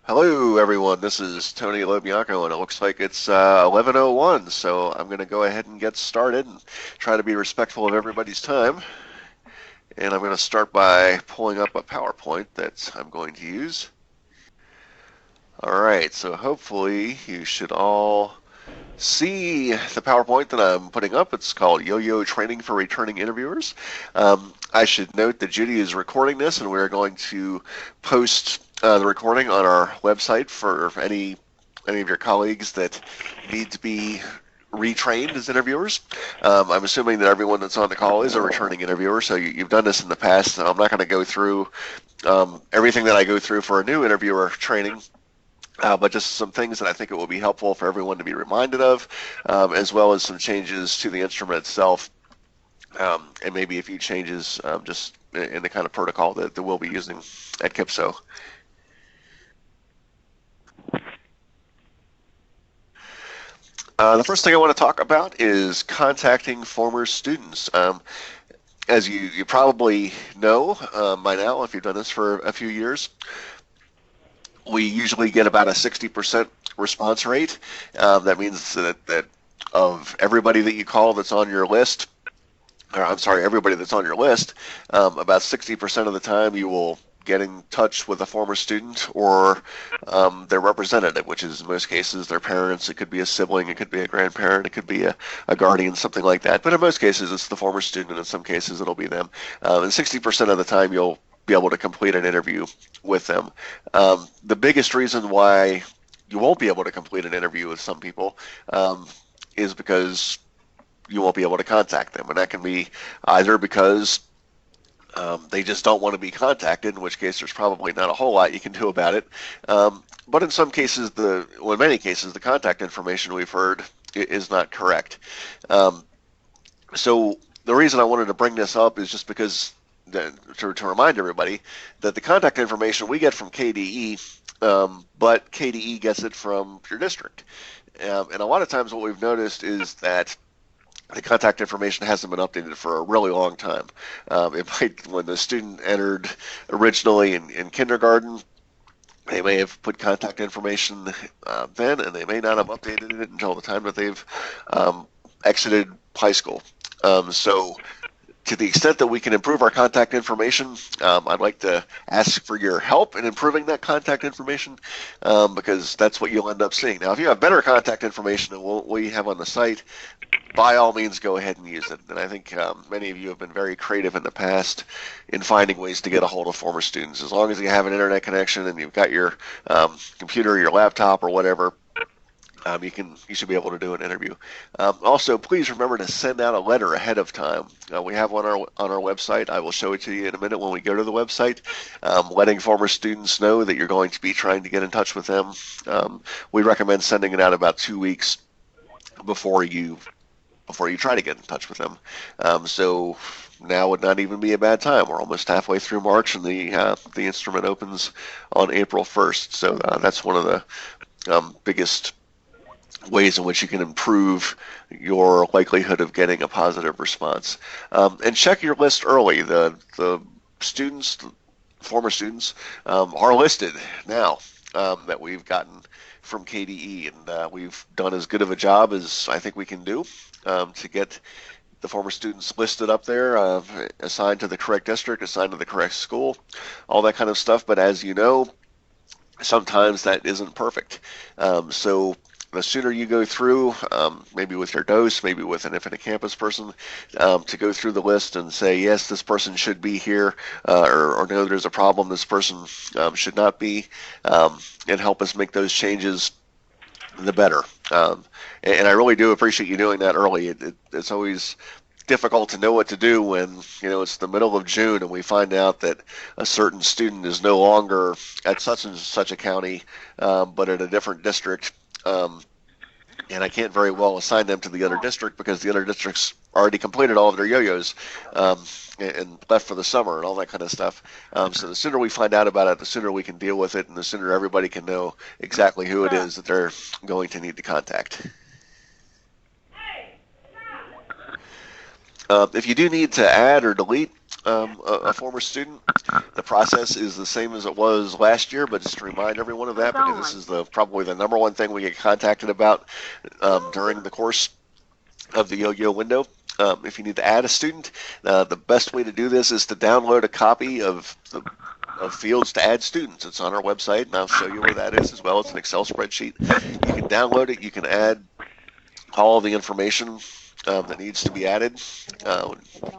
Hello, everyone. This is Tony Lobianco, and it looks like it's 11:01. So I'm going to go ahead and get started and try to be respectful of everybody's time. And I'm going to start by pulling up a PowerPoint that I'm going to use. All right. So hopefully you should all see the PowerPoint that I'm putting up. It's called Yoyo Training for Returning Interviewers. I should note that Judy is recording this, and we're going to post the recording on our website for any of your colleagues that need to be retrained as interviewers. I'm assuming that everyone that's on the call is a returning interviewer, so you've done this in the past. So I'm not going to go through everything that I go through for a new interviewer training. But just some things that I think it will be helpful for everyone to be reminded of, as well as some changes to the instrument itself, and maybe a few changes just in the kind of protocol that we'll be using at KIPSO. The first thing I want to talk about is contacting former students. As you probably know by now, if you've done this for a few years, we usually get about a 60% response rate. That means that of everybody that you call that's on your list, or I'm sorry, everybody that's on your list, about 60% of the time you will get in touch with a former student or their representative, which is in most cases their parents. It could be a sibling, it could be a grandparent, it could be a guardian, something like that. But in most cases, it's the former student, and in some cases, it'll be them. And 60% of the time, you'll be able to complete an interview with them. The biggest reason why you won't be able to complete an interview with some people is because you won't be able to contact them. And that can be either because they just don't want to be contacted, in which case there's probably not a whole lot you can do about it. But in some cases, in many cases, the contact information we've heard is not correct. So the reason I wanted to bring this up is just because to remind everybody that the contact information we get from KDE, but KDE gets it from your district. And a lot of times what we've noticed is that the contact information hasn't been updated for a really long time. When the student entered originally in kindergarten, they may have put contact information then, and they may not have updated it until the time that they've exited high school. So to the extent that we can improve our contact information, I'd like to ask for your help in improving that contact information because that's what you'll end up seeing. Now, if you have better contact information than what we have on the site, by all means, go ahead and use it. And I think many of you have been very creative in the past in finding ways to get a hold of former students. As long as you have an internet connection and you've got your computer, your laptop, or whatever, you should be able to do an interview. Also, please remember to send out a letter ahead of time. We have one on our website. I will show it to you in a minute when we go to the website, letting former students know that you're going to be trying to get in touch with them. We recommend sending it out about 2 weeks before you try to get in touch with them. So now would not even be a bad time. We're almost halfway through March, and the instrument opens on April 1st. So that's one of the biggest ways in which you can improve your likelihood of getting a positive response. And check your list early. The students, former students, are listed now that we've gotten from KDE, and we've done as good of a job as I think we can do to get the former students listed up there, assigned to the correct district, assigned to the correct school, all that kind of stuff. But as you know, sometimes that isn't perfect. So the sooner you go through, maybe with your dose, maybe with an Infinite Campus person, to go through the list and say, yes, this person should be here, or no, there's a problem, this person should not be, and help us make those changes, the better. And I really do appreciate you doing that early. It's always difficult to know what to do when it's the middle of June and we find out that a certain student is no longer at such and such a county, but at a different district. And I can't very well assign them to the other district because the other district's already completed all of their yo-yos and left for the summer and all that kind of stuff. So the sooner we find out about it, the sooner we can deal with it, and the sooner everybody can know exactly who it is that they're going to need to contact. If you do need to add or delete a former student, The process is the same as it was last year, but just to remind everyone of that, because this is probably the number one thing we get contacted about during the course of the Yo-Yo window. If you need to add a student, the best way to do this is to download a copy of fields to add students. It's on our website, and I'll show you where that is as well. It's an Excel spreadsheet. You can download it. You can add all the information that needs to be added,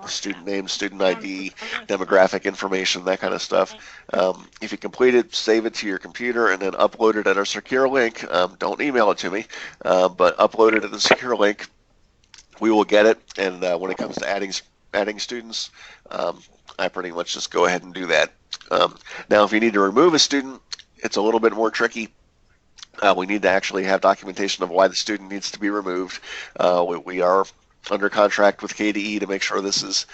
student name, student ID, demographic information, that kind of stuff. If you complete it, save it to your computer and then upload it at our secure link. Don't email it to me, but upload it at the secure link. We will get it, and when it comes to adding students, I pretty much just go ahead and do that. Now, if you need to remove a student, it's a little bit more tricky. We need to actually have documentation of why the student needs to be removed. We are under contract with KDE to make sure this is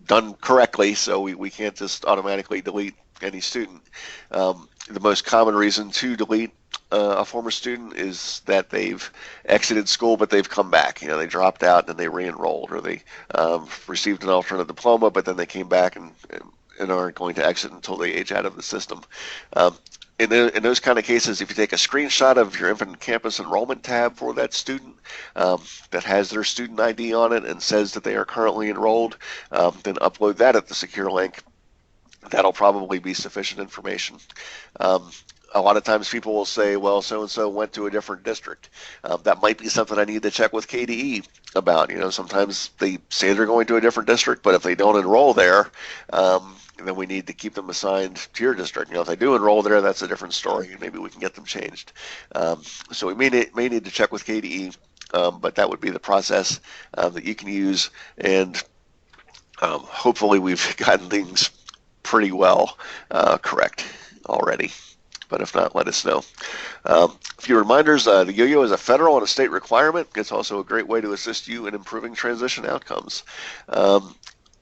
done correctly, so we can't just automatically delete any student. The most common reason to delete a former student is that they've exited school but they've come back. You know, they dropped out and then they re-enrolled, or they received an alternate diploma but then they came back and aren't going to exit until they age out of the system. In those kind of cases, if you take a screenshot of your Infinite Campus Enrollment tab for that student that has their student ID on it and says that they are currently enrolled, then upload that at the secure link. That'll probably be sufficient information. A lot of times people will say, well, so-and-so went to a different district. That might be something I need to check with KDE about. You know, sometimes they say they're going to a different district, but if they don't enroll there, then we need to keep them assigned to your district. You know, if they do enroll there, that's a different story, and maybe we can get them changed. So we may need to check with KDE, but that would be the process that you can use, and hopefully we've gotten things pretty well correct already. But if not, let us know. A few reminders, the Yo-Yo is a federal and a state requirement. It's also a great way to assist you in improving transition outcomes.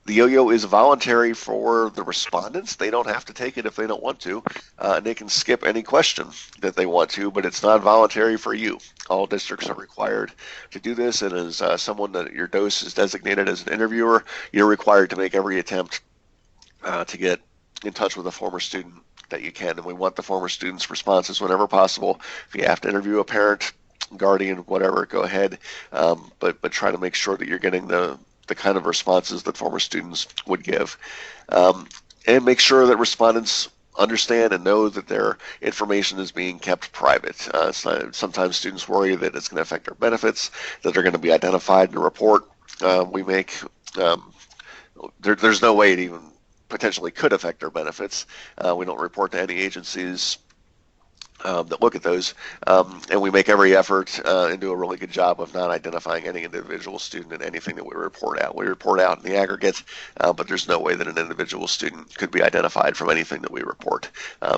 The Yo-Yo is voluntary for the respondents. They don't have to take it if they don't want to, and they can skip any question that they want to, but it's not voluntary for you. All districts are required to do this, and as someone that your DOS is designated as an interviewer, you're required to make every attempt to get in touch with a former student that you can, and we want the former students' responses whenever possible. If you have to interview a parent, guardian, whatever, go ahead, but try to make sure that you're getting the kind of responses that former students would give, and make sure that respondents understand and know that their information is being kept private. Sometimes students worry that it's going to affect their benefits, that they're going to be identified in a report we make. There's no way it even potentially could affect their benefits. We don't report to any agencies that look at those, and we make every effort and do a really good job of not identifying any individual student in anything that we report out. We report out in the aggregate, but there's no way that an individual student could be identified from anything that we report.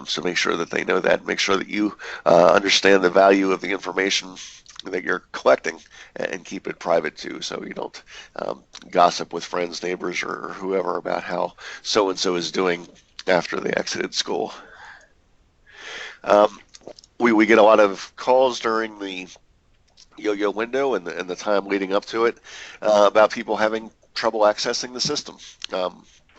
So make sure that they know that. Make sure that you understand the value of the information that you're collecting, and keep it private too, so you don't gossip with friends, neighbors, or whoever about how so-and-so is doing after they exited school. We get a lot of calls during the Yo-Yo window and the time leading up to it about people having trouble accessing the system.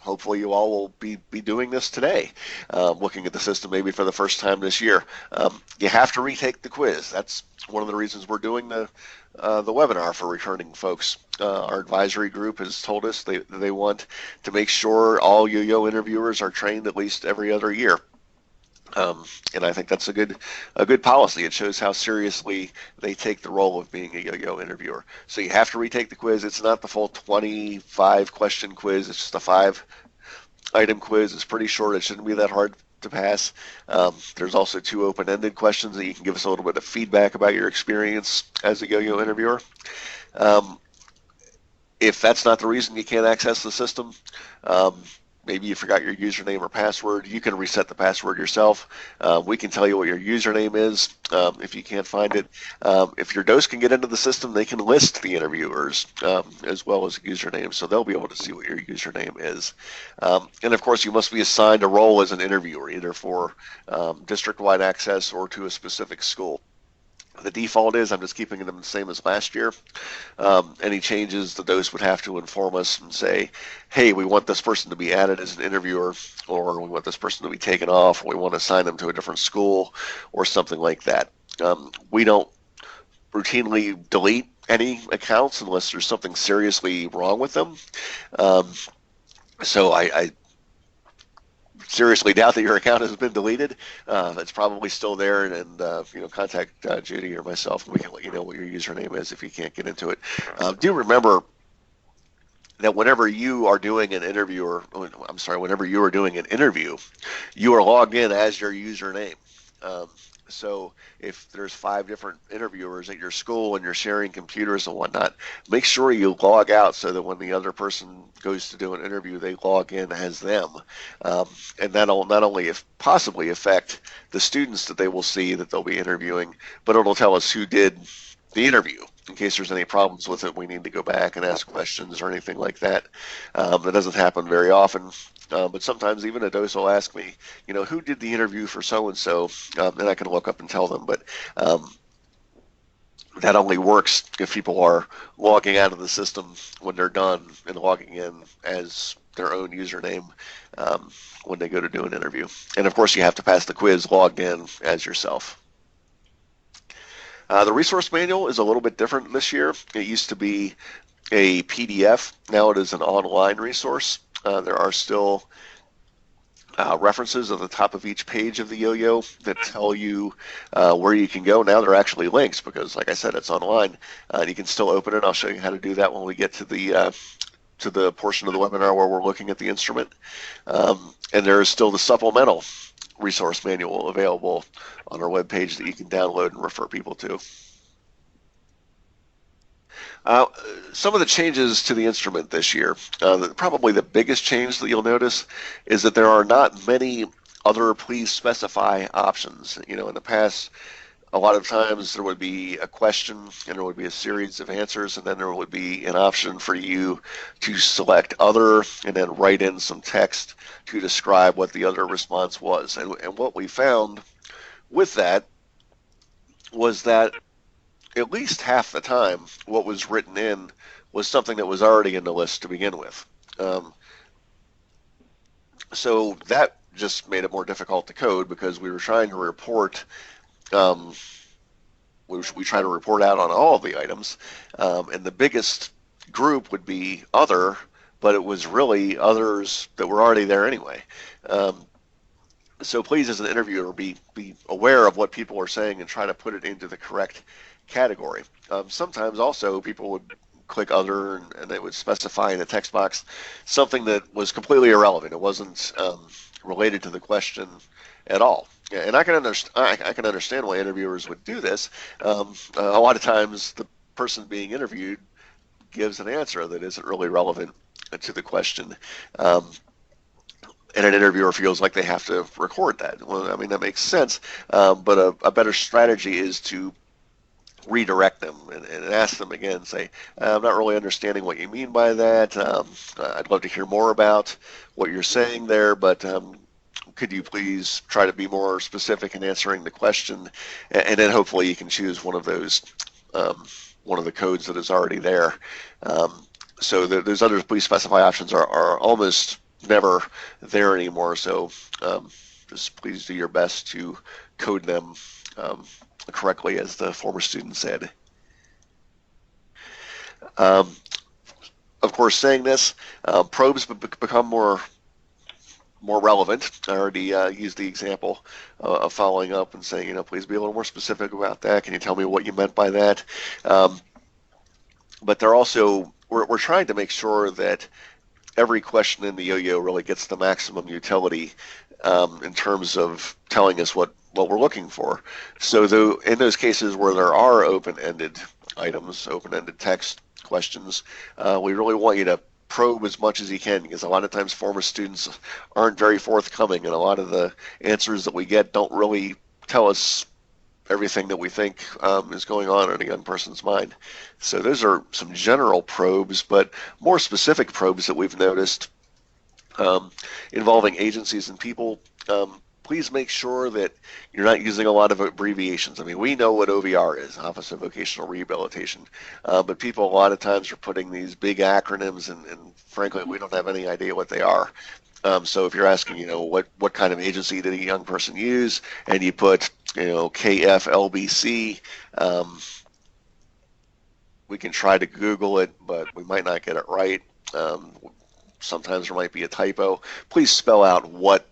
Hopefully you all will be doing this today, looking at the system maybe for the first time this year. You have to retake the quiz. That's one of the reasons we're doing the webinar for returning folks. Our advisory group has told us they want to make sure all Yo-Yo interviewers are trained at least every other year. And I think that's a good policy. It shows how seriously they take the role of being a Yo-Yo interviewer. So you have to retake the quiz. It's not the full 25 question quiz. It's just a 5-item quiz. It's pretty short. It shouldn't be that hard to pass. There's also 2 open-ended questions that you can give us a little bit of feedback about your experience as a Yo-Yo interviewer. If that's not the reason you can't access the system, maybe you forgot your username or password, you can reset the password yourself. We can tell you what your username is if you can't find it. If your DOS can get into the system, they can list the interviewers as well as usernames, so they'll be able to see what your username is. And of course, you must be assigned a role as an interviewer, either for district-wide access or to a specific school. The default is I'm just keeping them the same as last year. Any changes, the DOS would have to inform us and say, hey, we want this person to be added as an interviewer, or we want this person to be taken off, or we want to assign them to a different school, or something like that. We don't routinely delete any accounts unless there's something seriously wrong with them. Um, so I seriously doubt that your account has been deleted. It's probably still there, and contact Judy or myself, and we can let you know what your username is if you can't get into it. Do remember that whenever you are doing an interview, whenever you are doing an interview, you are logged in as your username. Um, so if there's 5 different interviewers at your school and you're sharing computers and whatnot, make sure you log out so that when the other person goes to do an interview, they log in as them. And that'll not only possibly affect the students that they will see that they'll be interviewing, but it'll tell us who did the interview. In case there's any problems with it, we need to go back and ask questions or anything like that. That doesn't happen very often. But sometimes even a DOS will ask me, who did the interview for so-and-so, and I can look up and tell them. But that only works if people are logging out of the system when they're done and logging in as their own username when they go to do an interview. And of course, you have to pass the quiz logged in as yourself. The resource manual is a little bit different this year. It used to be a PDF. Now it is an online resource. There are still references at the top of each page of the Yoyo that tell you where you can go. Now they're actually links because, like I said, it's online. You can still open it. I'll show you how to do that when we get to the portion of the webinar where we're looking at the instrument. And there is still the supplemental resource manual available on our webpage that you can download and refer people to. Some of the changes to the instrument this year, probably the biggest change that you'll notice is that there are not many other please specify options. In the past, a lot of times there would be a question and there would be a series of answers, and then there would be an option for you to select other and then write in some text to describe what the other response was. And what we found with that was that at least half the time what was written in was something that was already in the list to begin with. So that just made it more difficult to code because we were trying to report we try to report out on all of the items, and the biggest group would be other, but it was really others that were already there anyway. So please, as an interviewer, be aware of what people are saying and try to put it into the correct category. Sometimes also people would click other and they would specify in a text box something that was completely irrelevant. It wasn't related to the question at all. And I can understand why interviewers would do this. A lot of times the person being interviewed gives an answer that isn't really relevant to the question. And an interviewer feels like they have to record that. Well, I mean, that makes sense, but a better strategy is to redirect them and ask them again, say, I'm not really understanding what you mean by that. I'd love to hear more about what you're saying there, but could you please try to be more specific in answering the question? And then hopefully you can choose one of those, one of the codes that is already there. So those other please specify options are almost never there anymore. So just please do your best to code them correctly, as the former student said. Of course, saying this, probes become more relevant. I already used the example of following up and saying, please be a little more specific about that. Can you tell me what you meant by that? But they're also, we're trying to make sure that every question in the Yoyo really gets the maximum utility in terms of telling us what we're looking for. So in those cases where there are open-ended items, open-ended text questions, we really want you to probe as much as you can, because a lot of times former students aren't very forthcoming, and a lot of the answers that we get don't really tell us everything that we think is going on in a young person's mind. So those are some general probes, but more specific probes that we've noticed involving agencies and people. please make sure that you're not using a lot of abbreviations. I mean, we know what OVR is, Office of Vocational Rehabilitation, but people a lot of times are putting these big acronyms, and frankly, we don't have any idea what they are. So if you're asking, what kind of agency did a young person use, and you put, KFLBC, we can try to Google it, but we might not get it right. Sometimes there might be a typo. Please spell out what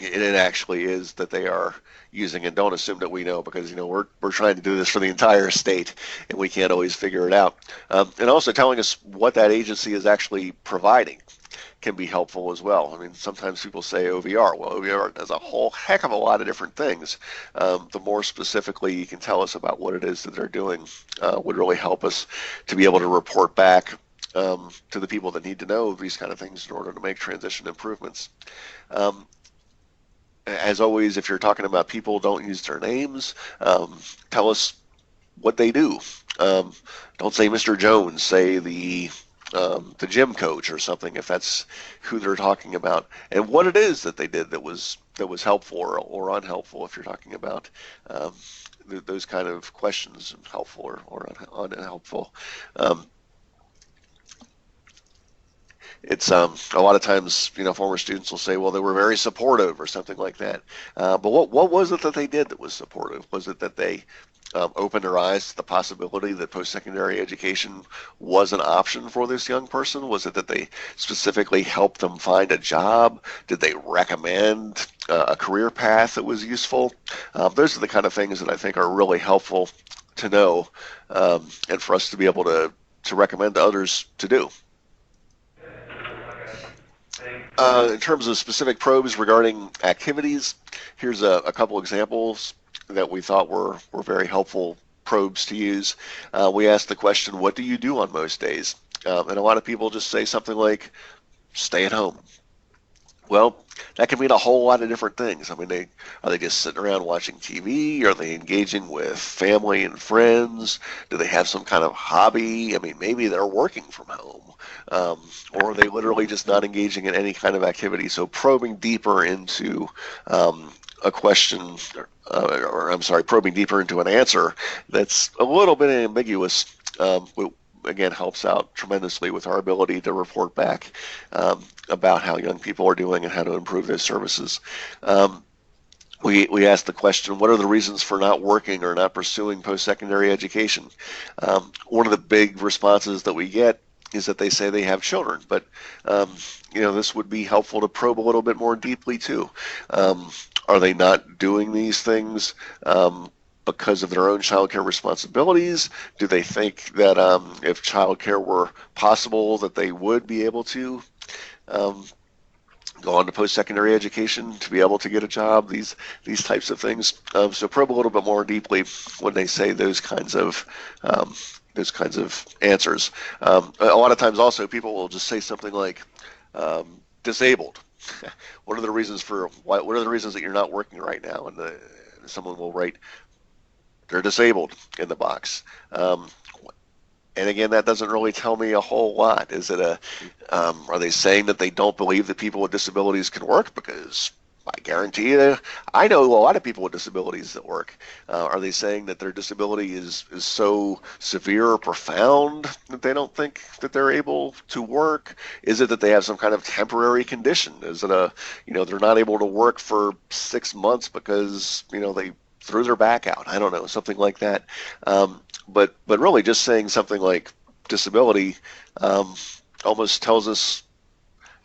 it actually is that they are using, and don't assume that we know, because we're trying to do this for the entire state and we can't always figure it out. And also telling us what that agency is actually providing can be helpful as well. I mean, sometimes people say OVR. Well, OVR does a whole heck of a lot of different things. The more specifically you can tell us about what it is that they're doing would really help us to be able to report back to the people that need to know these kind of things in order to make transition improvements. As always, if you're talking about people, don't use their names. Tell us what they do. Don't say Mr. Jones. Say the gym coach or something, if that's who they're talking about, and what it is that they did that was helpful or unhelpful. If you're talking about those kind of questions, helpful or unhelpful. It's a lot of times, former students will say, well, they were very supportive or something like that. But what was it that they did that was supportive? Was it that they opened their eyes to the possibility that post-secondary education was an option for this young person? Was it that they specifically helped them find a job? Did they recommend a career path that was useful? Those are the kind of things that I think are really helpful to know, and for us to be able to recommend to others to do. In terms of specific probes regarding activities, here's a couple examples that we thought were very helpful probes to use. We asked the question, what do you do on most days? And a lot of people just say something like, stay at home. Well, that can mean a whole lot of different things. I mean, are they just sitting around watching TV? Are they engaging with family and friends? Do they have some kind of hobby? I mean, maybe they're working from home. Or are they literally just not engaging in any kind of activity? So probing deeper into a question, or I'm sorry, probing deeper into an answer that's a little bit ambiguous, again, helps out tremendously with our ability to report back about how young people are doing and how to improve those services. We asked the question, what are the reasons for not working or not pursuing post-secondary education? One of the big responses that we get is that they say they have children, but this would be helpful to probe a little bit more deeply too. Are they not doing these things because of their own childcare responsibilities? Do they think that if childcare were possible, that they would be able to go on to post-secondary education to be able to get a job? These types of things. So probe a little bit more deeply when they say those kinds of answers. A lot of times also people will just say something like disabled. What are the reasons that you're not working right now? And someone will write, they're disabled in the box. And again, that doesn't really tell me a whole lot. Is it are they saying that they don't believe that people with disabilities can work? Because I guarantee you, I know a lot of people with disabilities that work. Are they saying that their disability is so severe or profound that they don't think that they're able to work? Is it that they have some kind of temporary condition? Is it they're not able to work for 6 months because, they threw their back out? I don't know, something like that. But really just saying something like disability almost tells us,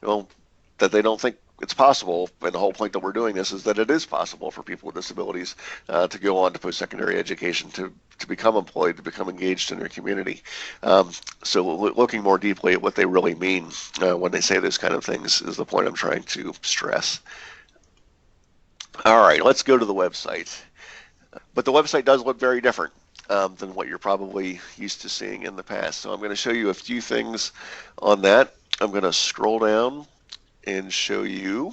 that they don't think it's possible. And the whole point that we're doing this is that it is possible for people with disabilities to go on to post-secondary education, to become employed, to become engaged in their community. So looking more deeply at what they really mean when they say those kind of things is the point I'm trying to stress. All right, let's go to the website. But the website does look very different than what you're probably used to seeing in the past. So I'm going to show you a few things on that. I'm going to scroll down and show you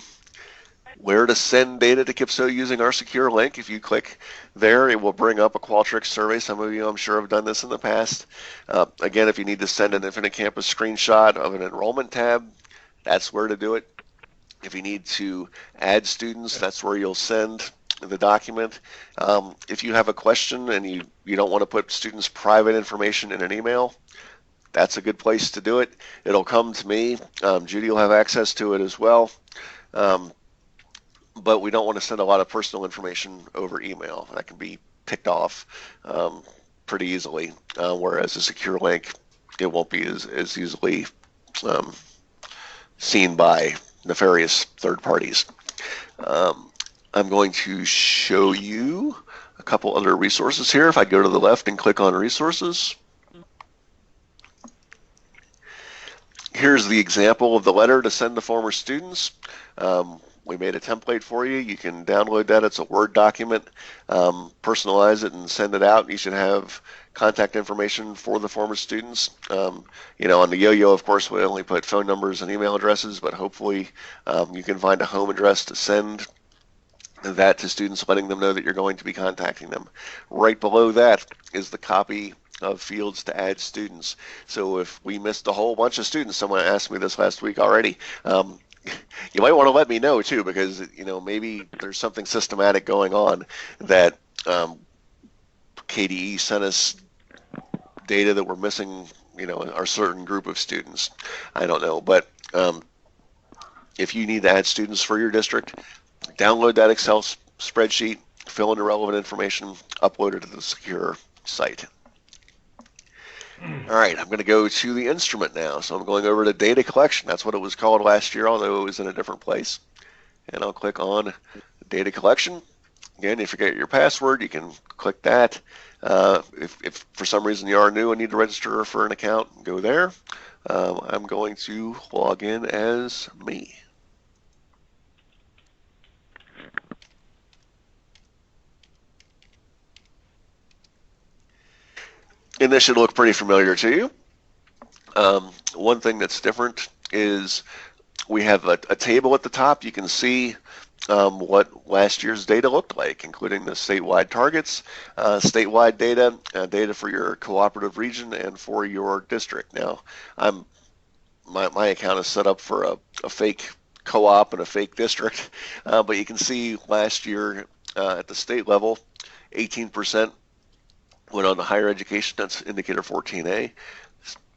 where to send data to KIPSO using our secure link. If you click there, it will bring up a Qualtrics survey. Some of you, I'm sure, have done this in the past. Again, if you need to send an Infinite Campus screenshot of an enrollment tab, that's where to do it. If you need to add students, that's where you'll send the document. If you have a question and you don't want to put students' private information in an email, that's a good place to do it. It'll come to me. Judy will have access to it as well. Um, but we don't want to send a lot of personal information over email. That can be picked off pretty easily, whereas a secure link, it won't be as easily um, seen by nefarious third parties. I'm going to show you a couple other resources here. If I go to the left and click on resources, here's the example of the letter to send to former students. We made a template for you. You can download that. It's a Word document. Personalize it and send it out. You should have contact information for the former students. On the Yoyo, of course, we only put phone numbers and email addresses, but hopefully you can find a home address to send that to students, letting them know that you're going to be contacting them. Right below that is the copy of fields to add students. So if we missed a whole bunch of students, someone asked me this last week already, you might want to let me know too, because maybe there's something systematic going on that KDE sent us data that we're missing, our certain group of students. I don't know, but if you need to add students for your district, download that Excel spreadsheet, fill in the relevant information, upload it to the secure site. All right, I'm going to go to the instrument now. So I'm going over to data collection. That's what it was called last year, although it was in a different place. And I'll click on data collection. Again, if you forget your password, you can click that. If for some reason you are new and need to register for an account, go there. I'm going to log in as me. And this should look pretty familiar to you. One thing that's different is we have a table at the top. You can see what last year's data looked like, including the statewide targets, statewide data, data for your cooperative region and for your district. Now, my account is set up for a fake co-op and a fake district, but you can see last year at the state level, 18% went on to higher education. That's indicator 14A.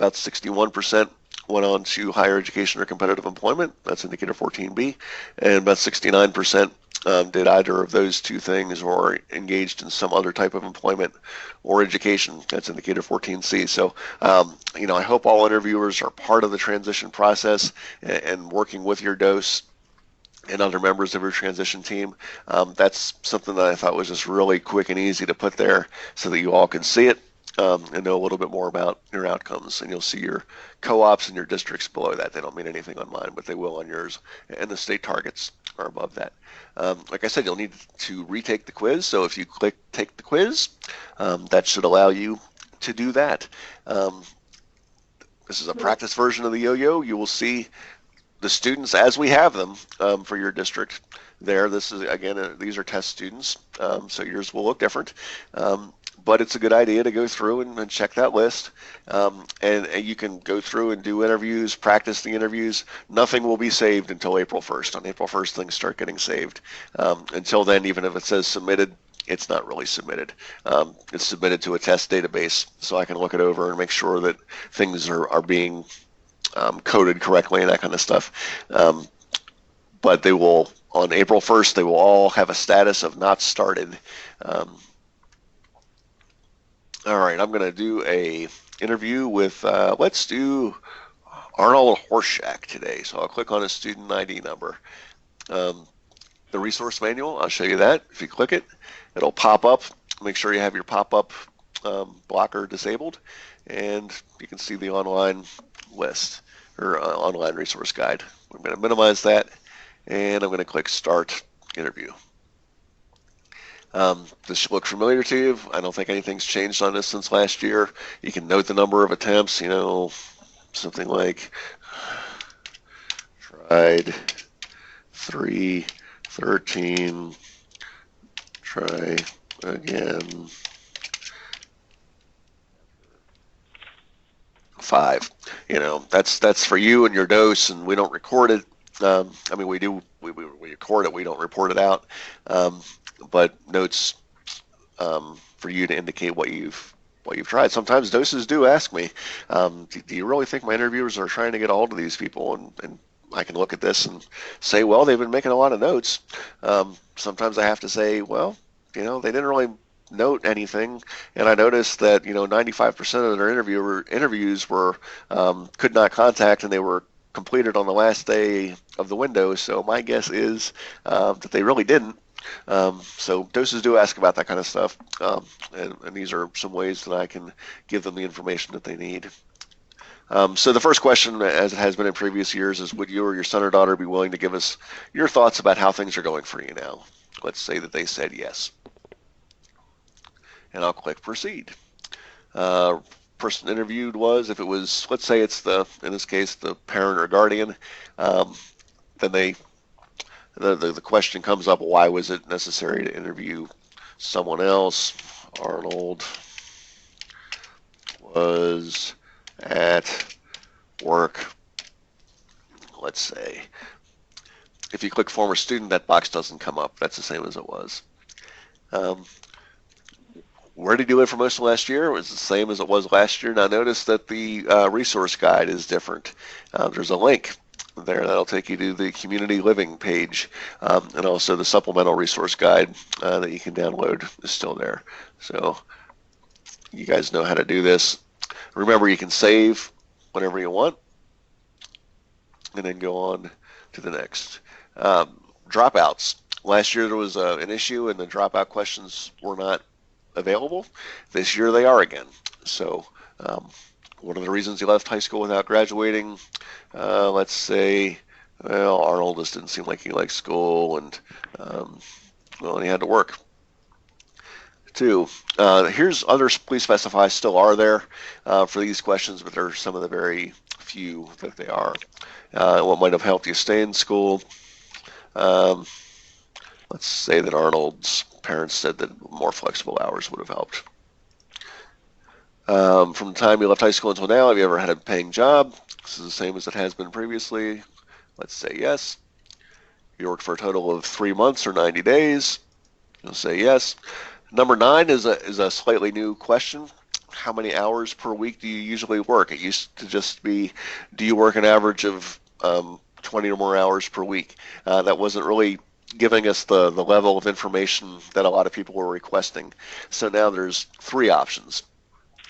About 61% went on to higher education or competitive employment. That's indicator 14B. And about 69% did either of those two things or engaged in some other type of employment or education. That's indicator 14C. So, I hope all interviewers are part of the transition process and working with your DOS and other members of your transition team. That's something that I thought was just really quick and easy to put there so that you all can see it and know a little bit more about your outcomes. And you'll see your co-ops and your districts below that. They don't mean anything on mine, but they will on yours. And the state targets are above that. Like I said, you'll need to retake the quiz. So if you click take the quiz, that should allow you to do that. This is a practice version of the Yo-Yo. You will see the students as we have them for your district there. This is, again, these are test students, so yours will look different. But it's a good idea to go through and check that list. And you can go through and do interviews, practice the interviews. Nothing will be saved until April 1st. On April 1st, things start getting saved. Until then, even if it says submitted, it's not really submitted. It's submitted to a test database, so I can look it over and make sure that things are being coded correctly and that kind of stuff. But they will, on April 1st, they will all have a status of not started. All right, I'm going to do a interview with, let's do Arnold Horshack today. So I'll click on his student ID number. The resource manual, I'll show you that. If you click it, it'll pop up. Make sure you have your pop-up blocker disabled, and you can see the online list or online resource guide. I'm going to minimize that, and I'm going to click Start Interview. This should look familiar to you. I don't think anything's changed on this since last year. You can note the number of attempts, something like tried 313, try again 5. That's for you and your dose, and we don't record it. I mean, we record it. We don't report it out, but notes for you to indicate what you've tried. Sometimes doses do ask me, do you really think my interviewers are trying to get a hold of these people? And I can look at this and say, well, they've been making a lot of notes. Sometimes I have to say, well, they didn't really note anything, and I noticed that 95% of their interviews were could not contact, and they were completed on the last day of the window. So my guess is that they really didn't. So doses do ask about that kind of stuff, and these are some ways that I can give them the information that they need. So the first question, as it has been in previous years, is would you or your son or daughter be willing to give us your thoughts about how things are going for you now? Let's say that they said yes. And I'll click proceed. Person interviewed was, if it was, let's say it's in this case, the parent or guardian, then the question comes up, why was it necessary to interview someone else? Arnold was at work, let's say. If you click former student, that box doesn't come up. That's the same as it was. Where did you live for most of last year? It was the same as it was last year. Now notice that the resource guide is different. There's a link there that'll take you to the community living page, and also the supplemental resource guide that you can download is still there. So you guys know how to do this. Remember, you can save whenever you want and then go on to the next. Dropouts. Last year there was an issue and the dropout questions were not available. This year they are again. So one of the reasons he left high school without graduating, let's say, well, Arnold just didn't seem like he liked school, and he had to work. 2. Here's other please specify still are there for these questions, but there are some of the very few that they are. What might have helped you stay in school? Let's say that Arnold's parents said that more flexible hours would have helped. From the time you left high school until now, have you ever had a paying job? This is the same as it has been previously. Let's say yes. You worked for a total of 3 months or 90 days. You'll say yes. Number 9 is a slightly new question. How many hours per week do you usually work? It used to just be, do you work an average of 20 or more hours per week? That wasn't really giving us the level of information that a lot of people were requesting. So now there's 3 options.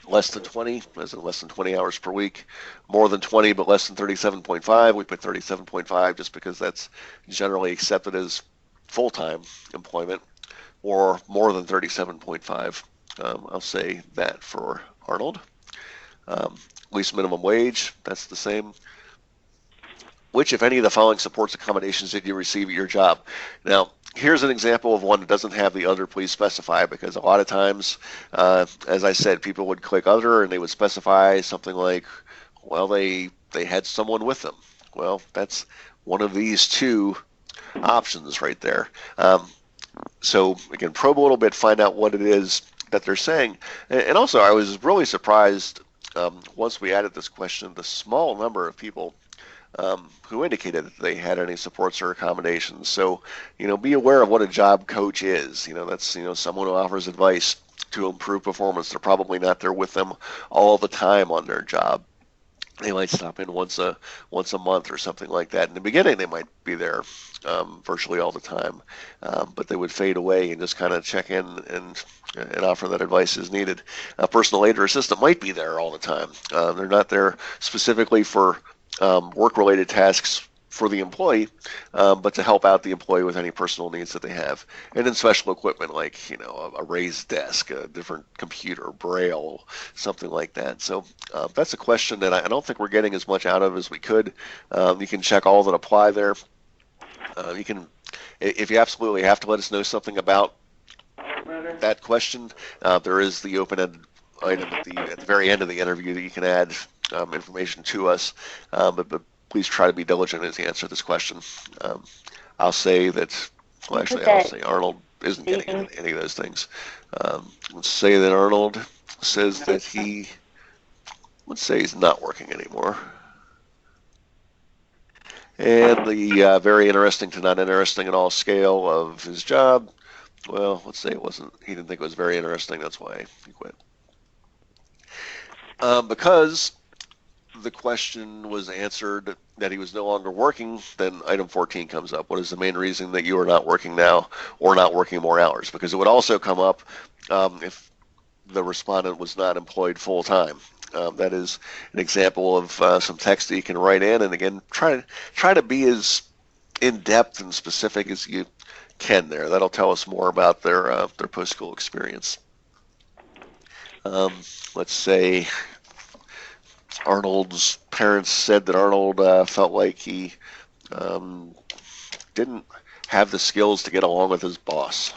Less than 20, as in less than 20 hours per week. More than 20, but less than 37.5. We put 37.5 just because that's generally accepted as full-time employment. Or more than 37.5. I'll say that for Arnold. Least minimum wage, that's the same. Which, if any, of the following supports accommodations did you receive at your job? Now, here's an example of one that doesn't have the other please specify, because a lot of times, as I said, people would click other and they would specify something like, well, they had someone with them. Well, that's one of these 2 options right there. So again, probe a little bit, find out what it is that they're saying. And also, I was really surprised once we added this question, the small number of people who indicated that they had any supports or accommodations. So, be aware of what a job coach is. That's, someone who offers advice to improve performance. They're probably not there with them all the time on their job. They might stop in once a month or something like that. In the beginning, they might be there virtually all the time, but they would fade away and just kind of check in and offer that advice as needed. A personal aid or assistant might be there all the time. They're not there specifically for work-related tasks for the employee, but to help out the employee with any personal needs that they have. And then special equipment like, a raised desk, a different computer, braille, something like that. So that's a question that I don't think we're getting as much out of as we could. You can check all that apply there. You can, if you absolutely have to let us know something about that question, there is the open-ended item at the very end of the interview that you can add information to us, but please try to be diligent as you answer this question. I'll say that, well, actually, I'll say Arnold isn't getting any of those things. Let's say that Arnold says that let's say he's not working anymore. And the very interesting to not interesting at all scale of his job, well, let's say he didn't think it was very interesting, that's why he quit. Because the question was answered that he was no longer working, then item 14 comes up. What is the main reason that you are not working now or not working more hours? Because it would also come up if the respondent was not employed full time. That is an example of some text that you can write in, and again, try to be as in depth and specific as you can there. That'll tell us more about their post school experience. Let's say Arnold's parents said that Arnold felt like he um, didn't have the skills to get along with his boss.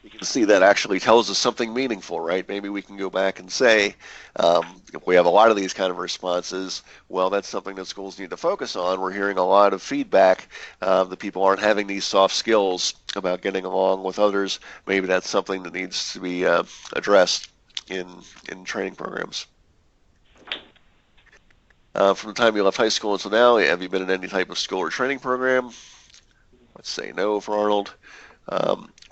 You can see that actually tells us something meaningful, right? Maybe we can go back and say, if we have a lot of these kind of responses, well, that's something that schools need to focus on. We're hearing a lot of feedback that people aren't having these soft skills about getting along with others. Maybe that's something that needs to be addressed in training programs. From the time you left high school until now, have you been in any type of school or training program? Let's say no for Arnold.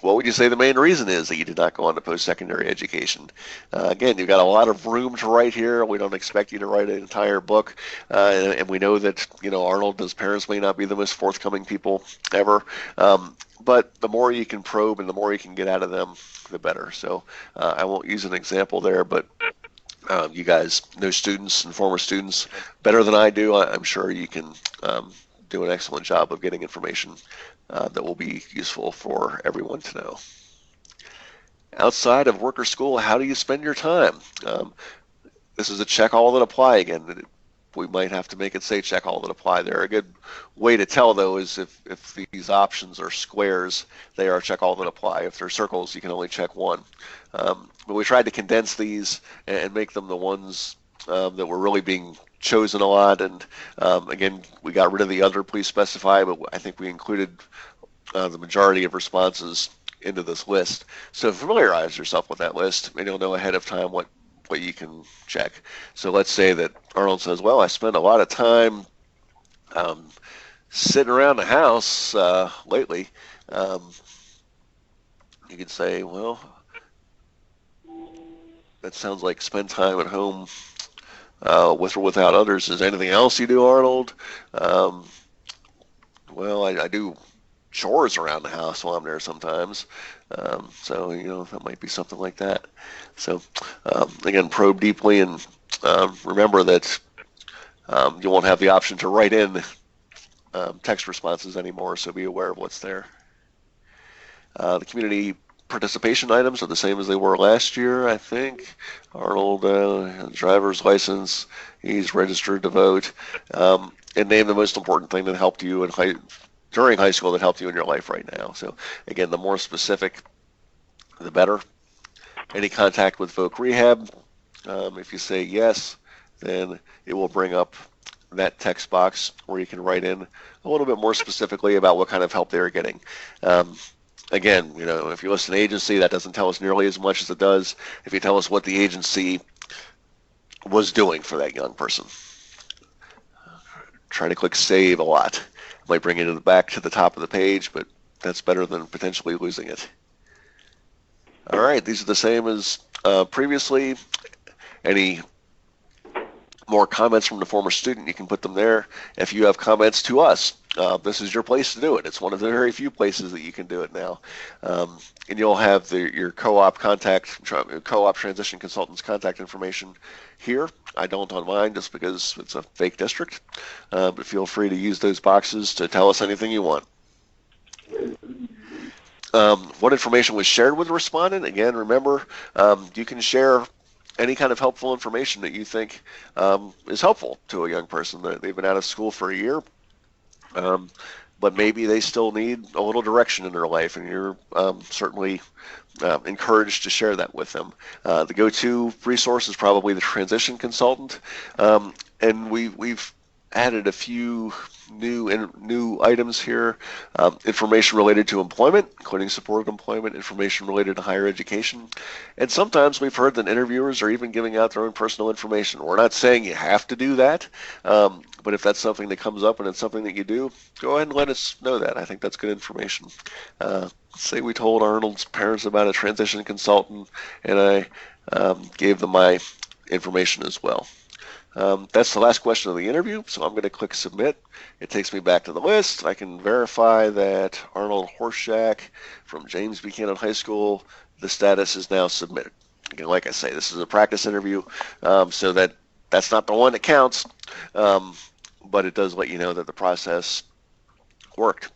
What would you say the main reason is that you did not go on to post-secondary education? Again, you've got a lot of room to write here. We don't expect you to write an entire book, and we know that Arnold and his parents may not be the most forthcoming people ever. But the more you can probe and the more you can get out of them, the better. So I won't use an example there, but you guys know students and former students better than I do. I'm sure you can do an excellent job of getting information that will be useful for everyone to know. Outside of work or school, how do you spend your time? This is a check all that apply again. We might have to make it say check all that apply there. A good way to tell, though, is if these options are squares, they are check all that apply. If they're circles, you can only check one. But we tried to condense these and make them the ones that were really being chosen a lot. And again, we got rid of the other please specify, but I think we included the majority of responses into this list. So familiarize yourself with that list, and you'll know ahead of time what you can check. So let's say that Arnold says, well, I spend a lot of time sitting around the house lately. You could say, well, that sounds like spend time at home with or without others. Is there anything else you do, Arnold? Well, I do chores around the house while I'm there sometimes. So, that might be something like that. So, again, probe deeply and remember that you won't have the option to write in text responses anymore, so be aware of what's there. The community participation items are the same as they were last year, I think. Arnold, driver's license, he's registered to vote, and name the most important thing that helped you during high school that helped you in your life right now. So again, the more specific, the better. Any contact with Voc Rehab, if you say yes, then it will bring up that text box where you can write in a little bit more specifically about what kind of help they're getting. Again, if you list an agency, that doesn't tell us nearly as much as it does if you tell us what the agency was doing for that young person. Try to click save a lot. It might bring it back to the top of the page, but that's better than potentially losing it. All right, these are the same as previously. Any more comments from the former student, you can put them there. If you have comments to us, this is your place to do it. It's one of the very few places that you can do it now. And you'll have your co-op transition consultant's contact information here. I don't on mine just because it's a fake district, but feel free to use those boxes to tell us anything you want. What information was shared with the respondent? Again, remember, you can share any kind of helpful information that you think is helpful to a young person. They've been out of school for a year, but maybe they still need a little direction in their life, and you're certainly encouraged to share that with them. The go-to resource is probably the transition consultant, and we've added a few new items here. Information related to employment, including supported employment, information related to higher education, and sometimes we've heard that interviewers are even giving out their own personal information. We're not saying you have to do that, but if that's something that comes up and it's something that you do, go ahead and let us know that. I think that's good information. Say we told Arnold's parents about a transition consultant, and I gave them my information as well. That's the last question of the interview, so I'm going to click submit. It takes me back to the list. I can verify that Arnold Horshack from James Buchanan High School, the status is now submitted. Again, like I say, this is a practice interview, so that's not the one that counts, but it does let you know that the process worked.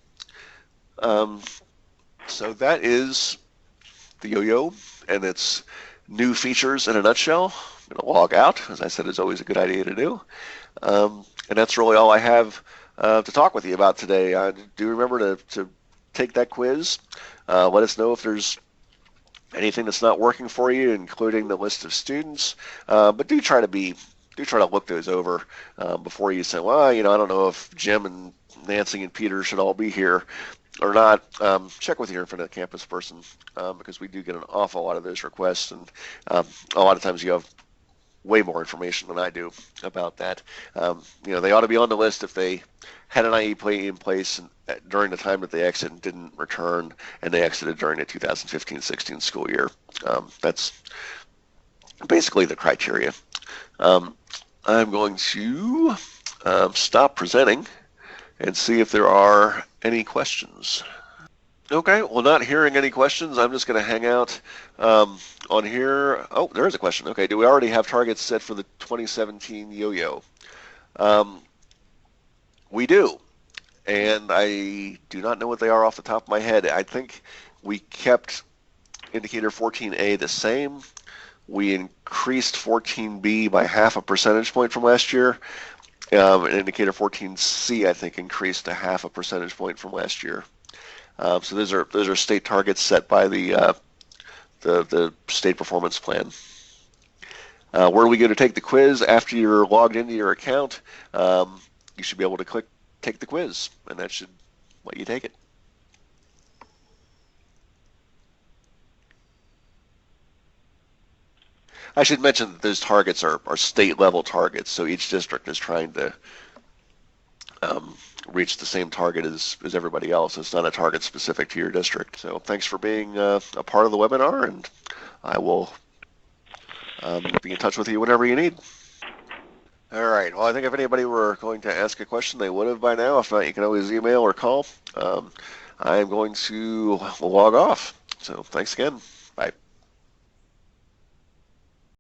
So that is the Yo-Yo and its new features in a nutshell. I'm going to log out, as I said, is always a good idea to do. And that's really all I have to talk with you about today. Do remember to take that quiz. Let us know if there's anything that's not working for you, including the list of students. But do try to look those over before you say, well, I don't know if Jim and Nancy and Peter should all be here or not. Check with your Infinite Campus person because we do get an awful lot of those requests, and a lot of times you have way more information than I do about that. They ought to be on the list if they had an IEP in place during the time that they exited and didn't return, and they exited during the 2015-16 school year. That's basically the criteria. I'm going to stop presenting and see if there are any questions. Okay, well, not hearing any questions, I'm just going to hang out on here. Oh, there is a question. Okay, do we already have targets set for the 2017 Yo-Yo? We do, and I do not know what they are off the top of my head. I think we kept indicator 14A the same. We increased 14B by half a percentage point from last year. And indicator 14C, I think, increased a half a percentage point from last year. So those are state targets set by the state performance plan. Where we go to take the quiz after you're logged into your account, you should be able to click take the quiz, and that should let you take it. I should mention that those targets are state level targets, so each district is trying to reach the same target as everybody else. It's not a target specific to your district. So thanks for being a part of the webinar, and I will be in touch with you whenever you need. All right. Well, I think if anybody were going to ask a question, they would have by now. If not, you can always email or call. I am going to log off. So thanks again.